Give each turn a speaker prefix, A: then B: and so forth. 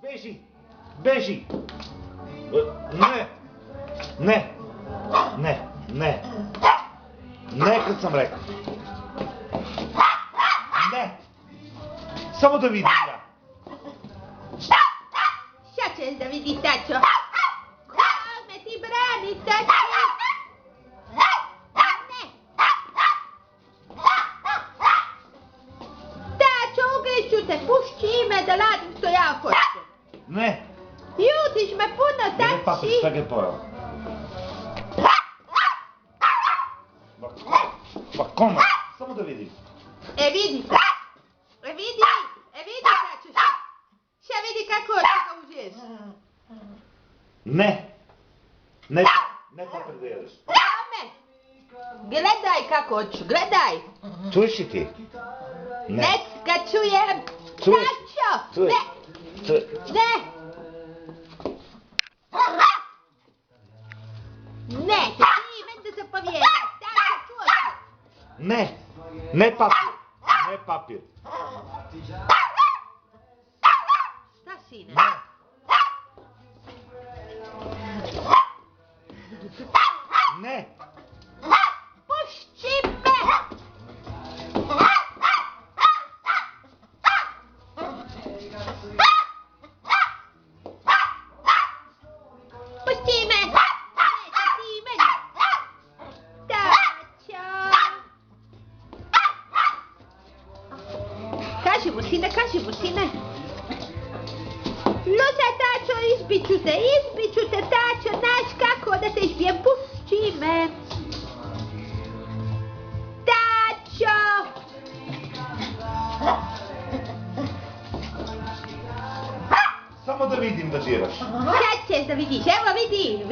A: Beži! Beži! Ne! Ne! Ne! Ne! Ne kad sam rekao! Ne! Samo da vidim ja!
B: Šta ćeš da vidiš, tačo? Kome ti brani, tačo? Ne! Tačo, ugriću te, pušći me da radim što ja hoću.
A: Ne!
B: Ljutiš me puno,
A: Ne, papi, šta ga je pojao? Pa kome? Samo da vidim.
B: E vidi, tačo, šta vidi kako ti ga užiješ?
A: Ne! Ne papir da jedeš.
B: Kome? Gledaj kako hoću, gledaj.
A: Čuješ i ti? Ne.
B: Neka čujem.
A: Čuješ?
B: Tačo,
A: Čuješ?
B: ne. Ne, ti meni zapovjedaš, tačo, čuo si.
A: Ne! Ne papir! Ne papir!
B: Šta, sine?
A: Ne! Ne!
B: Pušći me! Pušći me! Neće ti meni! Tačo! Kaži mu, sine! Slušaj, tačo, izbiću te, tačo, znaš kako da te izbijem, pušći me! Tačo!
A: Samo da vidim da diraš.
B: Sad ćeš da vidiš, evo vidi!